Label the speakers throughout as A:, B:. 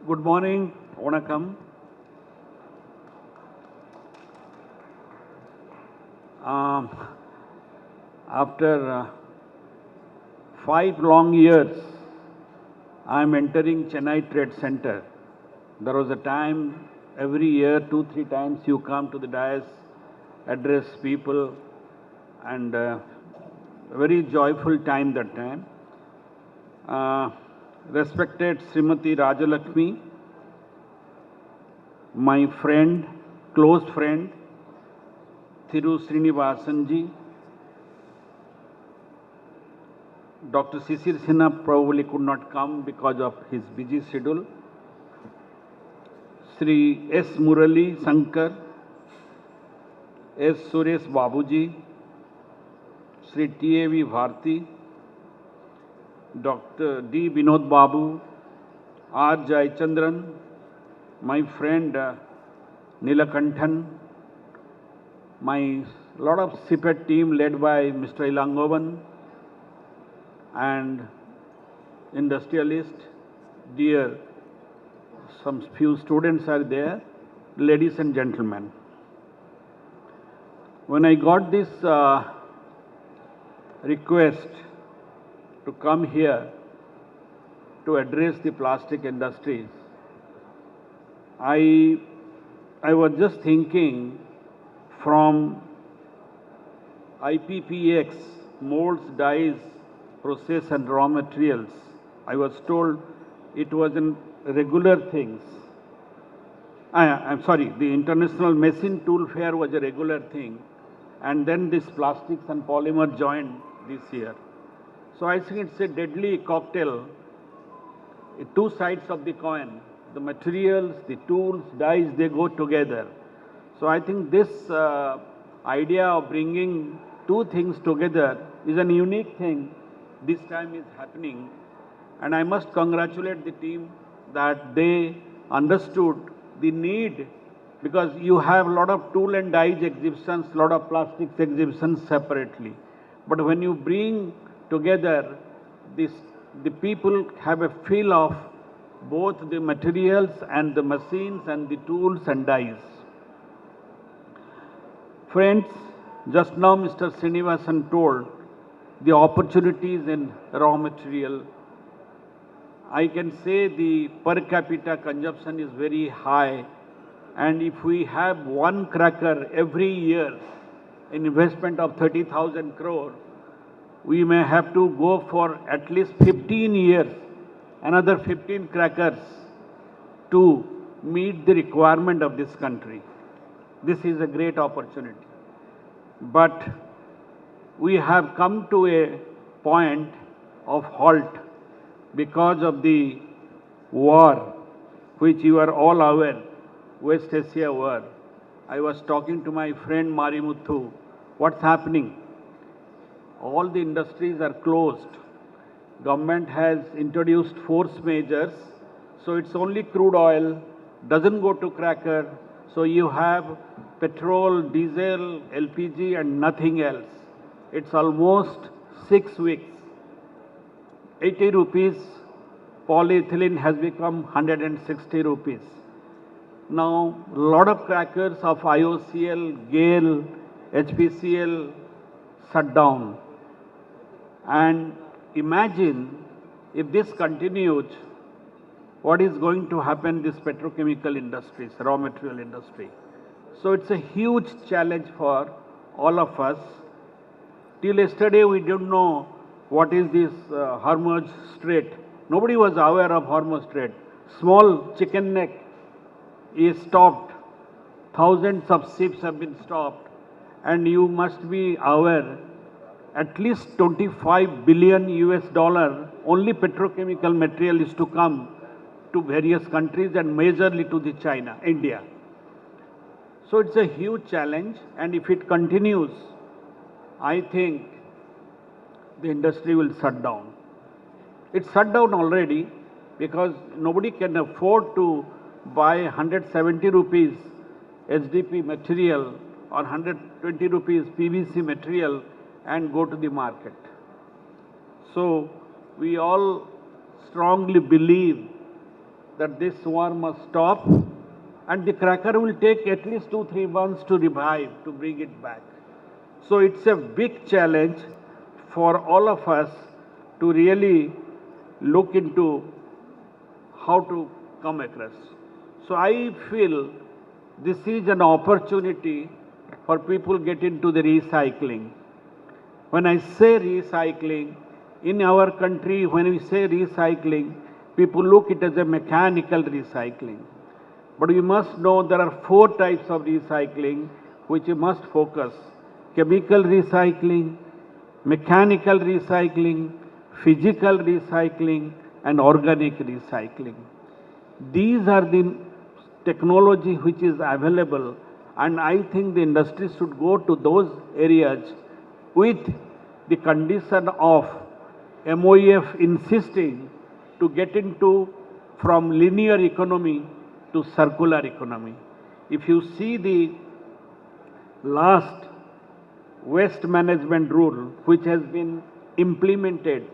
A: Good morning, Vanakkam. After 5 long years, I am entering Chennai Trade Center. There was a time every year, 2-3 times you come to the dais, address people, and a very joyful time that time. Respected Srimati Rajalakshmi, my friend, close friend, Thiru Srinivasanji, Dr. Sisir Sinha probably could not come because of his busy schedule. Sri S. Murali Sankar, S. Suresh Babuji, Sri T.A.V. Bharti, Dr. D. Vinod Babu, R. Jayachandran, my friend Nilakanthan, my lot of CPET team led by Mr. Ilangovan, and industrialist, dear, some few students are there, ladies and gentlemen. When I got this request to come here to address the plastic industries, I was just thinking from IPPX, molds, dyes, process and raw materials. I was told it was in regular things. I'm sorry, the International Machine Tool Fair was a regular thing, and then this plastics and polymer joined this year. So I think it's a deadly cocktail, two sides of the coin. The materials, the tools, dyes, they go together. So I think this idea of bringing two things together is a unique thing. This time is happening, and I must congratulate the team that they understood the need, because you have a lot of tool and dyes exhibitions, a lot of plastics exhibitions separately. But when you bring together this, the people have a feel of both the materials and the machines and the tools and dyes. Friends, just now Mr. Srinivasan told the opportunities in raw material. I can say the per capita consumption is very high, and if we have one cracker every year, an investment of 30,000 crore, we may have to go for at least 15 years, another 15 crackers to meet the requirement of this country. This is a great opportunity. But we have come to a point of halt because of the war, which you are all aware, West Asia war. I was talking to my friend Marimuthu. What's happening? All the industries are closed. Government has introduced force measures, so it's only crude oil, doesn't go to cracker, so you have petrol, diesel, LPG and nothing else. It's almost 6 weeks. 80 rupees, polyethylene has become 160 rupees. Now, a lot of crackers of IOCL, GAIL, HPCL shut down. And imagine if this continues, what is going to happen in this petrochemical industries, raw material industry. So it's a huge challenge for all of us. Till yesterday we didn't know what is this Hormuz Strait. Nobody was aware of Hormuz Strait. Small chicken neck is stopped. Thousands of ships have been stopped. And you must be aware, at least 25 billion US dollar only petrochemical material is to come to various countries and majorly to the China, India. So it's a huge challenge, and if it continues, I think the industry will shut down. It's shut down already because nobody can afford to buy 170 rupees SDP material or 120 rupees PVC material and go to the market. So we all strongly believe that this war must stop, and the cracker will take at least 2-3 months to revive, to bring it back. So it's a big challenge for all of us to really look into how to come across. So I feel this is an opportunity for people get into the recycling. When I say recycling, in our country, when we say recycling, people look it as a mechanical recycling. But we must know there are 4 types of recycling which we must focus: chemical recycling, mechanical recycling, physical recycling, and organic recycling. These are the technology which is available, and I think the industry should go to those areas with the condition of MOEF insisting to get into from linear economy to circular economy. If you see the last waste management rule which has been implemented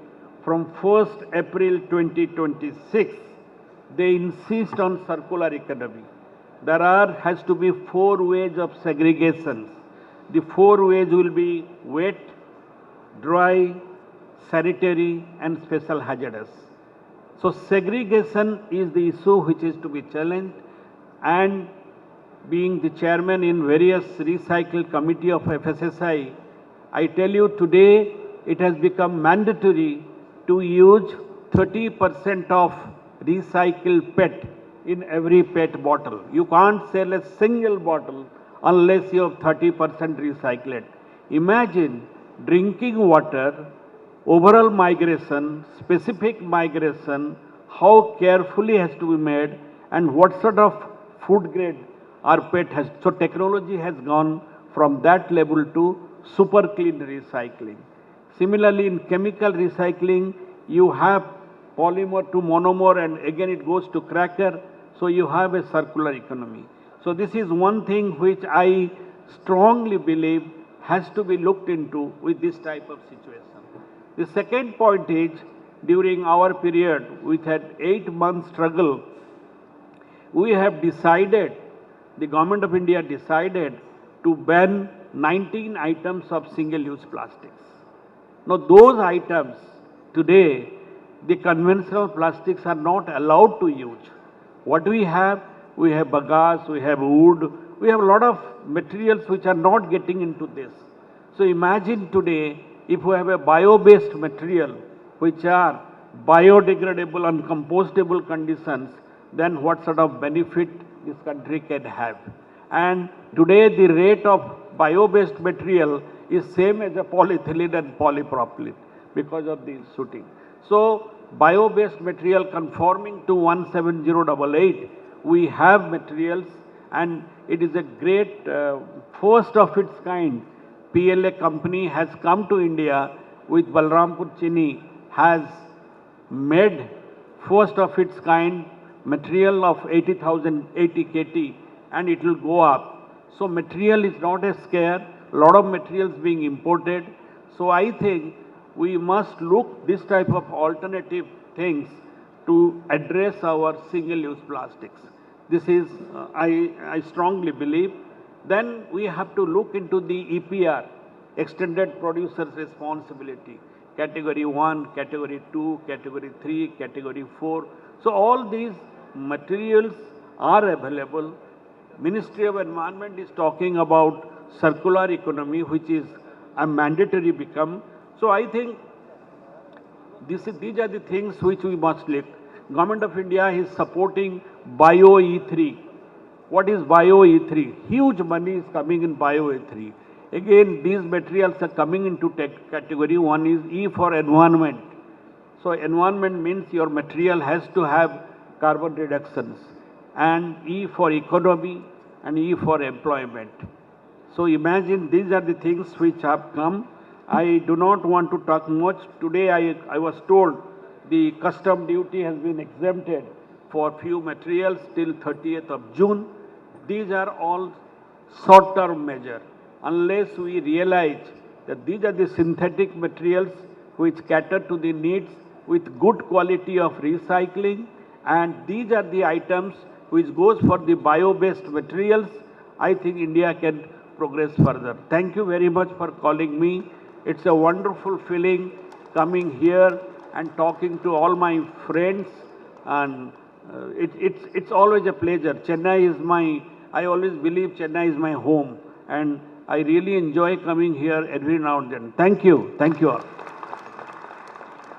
A: from 1st April 2026, they insist on circular economy. There has to be 4 ways of segregations. The 4 ways will be wet, dry, sanitary, and special hazardous. So segregation is the issue which is to be challenged, and being the chairman in various recycle committee of FSSI, I tell you today it has become mandatory to use 30% of recycled PET in every PET bottle. You can't sell a single bottle unless you have 30% recycled. Imagine drinking water, overall migration, specific migration, how carefully has to be made, and what sort of food grade our PET has. So technology has gone from that level to super clean recycling. Similarly, in chemical recycling, you have polymer to monomer, and again it goes to cracker, so you have a circular economy. So this is one thing which I strongly believe has to be looked into with this type of situation. The second point is, during our period, we had 8-month struggle, we have decided, the Government of India decided to ban 19 items of single-use plastics. Now those items today, the conventional plastics are not allowed to use. What we have bagasse, we have wood, we have a lot of materials which are not getting into this. So imagine today, if we have a bio-based material which are biodegradable and compostable conditions, then what sort of benefit this country can have. And today the rate of bio-based material is same as a polyethylene and polypropylene because of the shooting. So bio-based material conforming to 17088, we have materials, and it is a great first of its kind. PLA company has come to India with Balrampur Chini, has made first of its kind material of 80 KT, and it will go up. So material is not a scare, a lot of materials being imported. So I think we must look this type of alternative things to address our single-use plastics. This is, I strongly believe. Then we have to look into the EPR, Extended Producer's Responsibility, Category 1, Category 2, Category 3, Category 4. So all these materials are available. Ministry of Environment is talking about circular economy, which is a mandatory become. So I think these are the things which we must look. Government of India is supporting Bio E3. What is Bio E3? Huge money is coming in Bio E3. Again, these materials are coming into category. One is E for environment. So environment means your material has to have carbon reductions, and E for economy, and E for employment. So imagine these are the things which have come. I do not want to talk much. Today I was told the custom duty has been exempted for few materials till 30th of June. These are all short-term measure. Unless we realize that these are the synthetic materials which cater to the needs with good quality of recycling And these are the items which goes for the bio-based materials. I think India can progress further. Thank you very much for calling me. It's a wonderful feeling coming here and talking to all my friends, and it's always a pleasure. Chennai is I always believe Chennai is my home, and I really enjoy coming here every now and then. Thank you all.